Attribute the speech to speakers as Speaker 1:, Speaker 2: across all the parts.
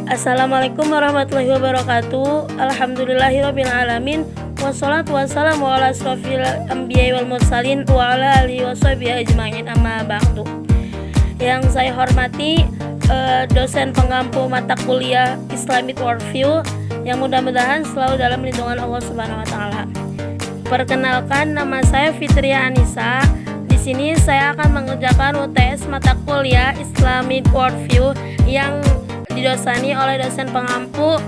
Speaker 1: Assalamualaikum warahmatullahi wabarakatuh. Alhamdulillahirabbil alamin. Wassalatu wassalamu ala asrofil anbiya'i wal mursalin wa ala alihi washabihi ajmain, amma ba'du. Yang saya hormati dosen pengampu mata kuliah Islamic Worldview yang mudah-mudahan selalu dalam lindungan Allah Subhanahu wa taala. Perkenalkan, nama saya Fitria Anissa. Di sini saya akan mengerjakan UTS mata kuliah Islamic Worldview yang didosani oleh dosen pengampu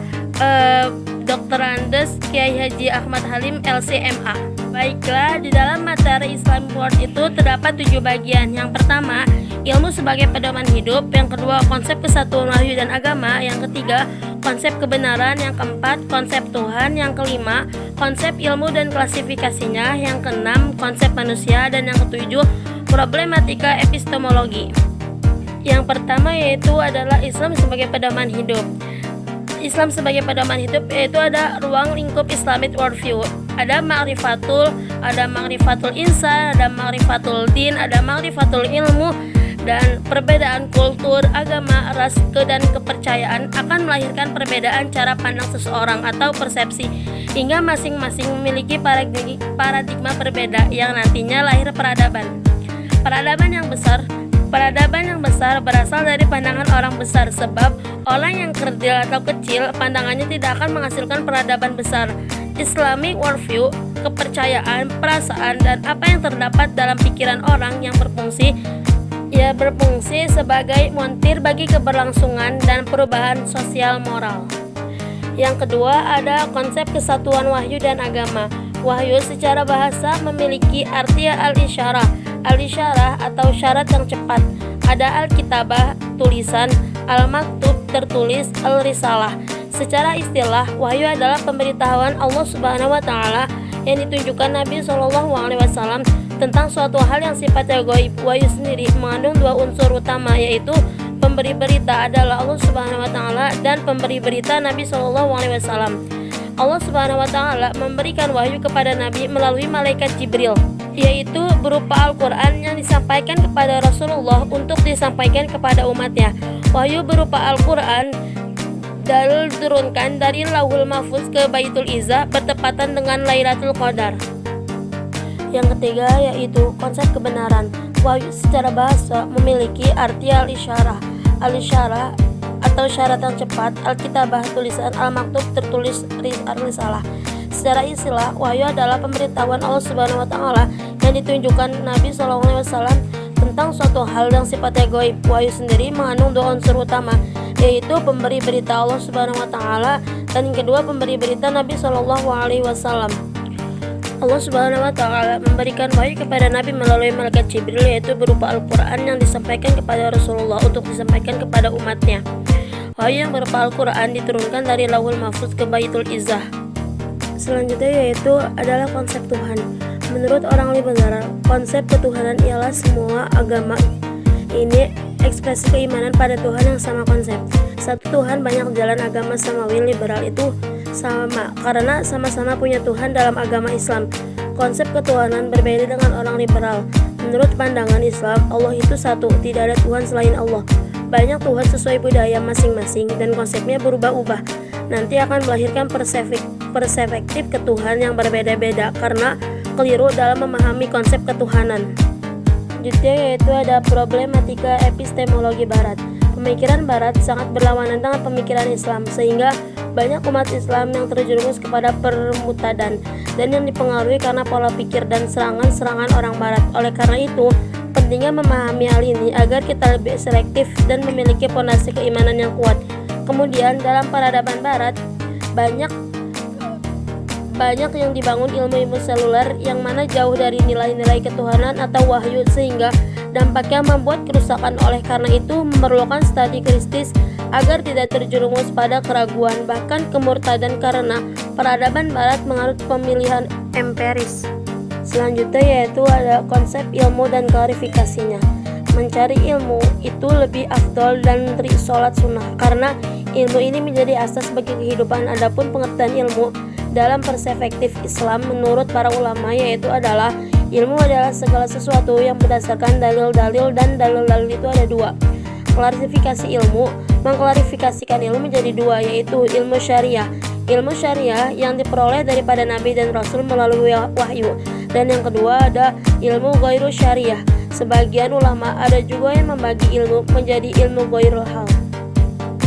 Speaker 1: Dr. Andes Kiai Haji Ahmad Halim LCMA. Baiklah, di dalam materi Islamic World itu terdapat 7 bagian. Yang pertama, ilmu sebagai pedoman hidup. Yang kedua, konsep kesatuan wahyu dan agama. Yang ketiga, konsep kebenaran. Yang keempat, konsep Tuhan. Yang kelima, konsep ilmu dan klasifikasinya. Yang keenam, konsep manusia. Dan yang ketujuh, problematika epistemologi. Yang pertama yaitu adalah Islam sebagai pedoman hidup. Islam sebagai pedoman hidup yaitu ada ruang lingkup Islamic Worldview. Ada ma'rifatul insan, ada ma'rifatul din, ada ma'rifatul ilmu. Dan perbedaan kultur, agama, ras, dan kepercayaan akan melahirkan perbedaan cara pandang seseorang atau persepsi, hingga masing-masing memiliki paradigma berbeda yang nantinya lahir peradaban. Peradaban yang besar berasal dari pandangan orang besar, sebab orang yang kerdil atau kecil pandangannya tidak akan menghasilkan peradaban besar. Islamic worldview, kepercayaan, perasaan, dan apa yang terdapat dalam pikiran orang yang berfungsi sebagai montir bagi keberlangsungan dan perubahan sosial moral. Yang kedua ada konsep kesatuan wahyu dan agama. Wahyu secara bahasa memiliki arti al-isyarah atau syarat yang cepat. Ada al-kitabah, tulisan, al-maktub, tertulis, al-risalah. Secara istilah, wahyu adalah pemberitahuan Allah Subhanahu wa taala yang ditunjukkan Nabi SAW tentang suatu hal yang sifatnya gaib. Wahyu sendiri mengandung 2 unsur utama, yaitu pemberi berita adalah Allah Subhanahu wa taala dan pemberi berita Nabi SAW. Allah Subhanahu wa taala memberikan wahyu kepada Nabi melalui malaikat Jibril, yaitu berupa Al-Quran yang disampaikan kepada Rasulullah untuk disampaikan kepada umatnya. Wahyu berupa Al-Quran diturunkan dari Lauhul Mahfuz ke Baitul Izzah bertepatan dengan Lailatul Qadar. Yang ketiga yaitu konsep kebenaran. Wahyu secara bahasa memiliki arti al-isyarah atau syarat yang cepat, al-kitabah, tulisan, al-maktub, tertulis, risalah. Secara istilah, wahyu adalah pemberitahuan Allah Subhanahu wa taala yang ditunjukkan Nabi SAW tentang suatu hal yang sifatnya gaib. Wahyu sendiri mengandung 2 unsur utama, yaitu pemberi berita Allah Subhanahu wa taala dan yang kedua pemberi berita Nabi SAW. Allah Subhanahu wa taala memberikan wahyu kepada Nabi melalui malaikat Jibril, yaitu berupa Al-Quran yang disampaikan kepada Rasulullah untuk disampaikan kepada umatnya. Wahyu yang berupa Al-Quran diturunkan dari Lauhul Mahfuz ke Baitul Izzah. Selanjutnya yaitu adalah konsep Tuhan. Menurut orang liberal, konsep ketuhanan ialah semua agama ini ekspresi keimanan pada Tuhan yang sama konsep. Satu Tuhan, banyak jalan. Agama samawi liberal itu sama karena sama-sama punya Tuhan dalam agama Islam. Konsep ketuhanan berbeda dengan orang liberal. Menurut pandangan Islam, Allah itu satu, tidak ada Tuhan selain Allah. Banyak Tuhan sesuai budaya masing-masing dan konsepnya berubah-ubah. Nanti akan melahirkan perspektif ketuhanan yang berbeda-beda karena keliru dalam memahami konsep ketuhanan. Selanjutnya yaitu ada problematika epistemologi Barat. Pemikiran Barat sangat berlawanan dengan pemikiran Islam, sehingga banyak umat Islam yang terjerumus kepada permutadan dan yang dipengaruhi karena pola pikir dan serangan-serangan orang Barat. Oleh karena itu, pentingnya memahami hal ini agar kita lebih selektif dan memiliki fondasi keimanan yang kuat. Kemudian dalam peradaban Barat banyak yang dibangun ilmu-ilmu seluler yang mana jauh dari nilai-nilai ketuhanan atau wahyu, sehingga dampaknya membuat kerusakan. Oleh karena itu memerlukan studi kritis agar tidak terjerumus pada keraguan bahkan kemurtadan karena peradaban Barat menganut pemilihan empiris. Selanjutnya yaitu ada konsep ilmu dan klarifikasinya. Mencari ilmu itu lebih afdol dan dari sholat sunnah karena ilmu ini menjadi asas bagi kehidupan. Adapun pengertian ilmu dalam perspektif Islam menurut para ulama yaitu adalah ilmu adalah segala sesuatu yang berdasarkan dalil-dalil, dan dalil-dalil itu ada 2. klarifikasi ilmu, mengklarifikasikan ilmu menjadi dua, yaitu ilmu syariah. Ilmu syariah yang diperoleh daripada Nabi dan Rasul melalui wahyu. Dan yang kedua ada ilmu ghairu syariah. Sebagian ulama ada juga yang membagi ilmu menjadi ilmu ghairul hal.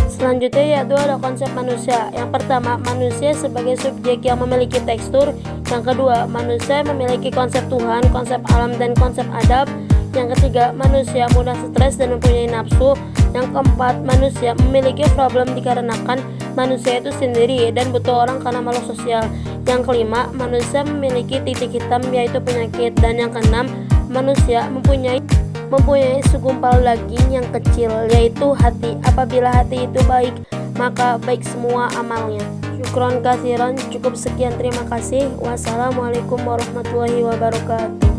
Speaker 1: Selanjutnya yaitu ada konsep manusia. Yang pertama, manusia sebagai subjek yang memiliki tekstur. Yang kedua, manusia memiliki konsep Tuhan, konsep alam, dan konsep adab. Yang ketiga, manusia mudah stres dan mempunyai nafsu. Yang keempat, manusia memiliki problem dikarenakan manusia itu sendiri dan butuh orang karena makhluk sosial. Yang kelima, manusia memiliki titik hitam yaitu penyakit. Dan yang keenam, manusia mempunyai segumpal daging yang kecil yaitu hati. Apabila hati itu baik, maka baik semua amalnya. Syukron kasiran. Cukup sekian, terima kasih. Wassalamualaikum warahmatullahi wabarakatuh.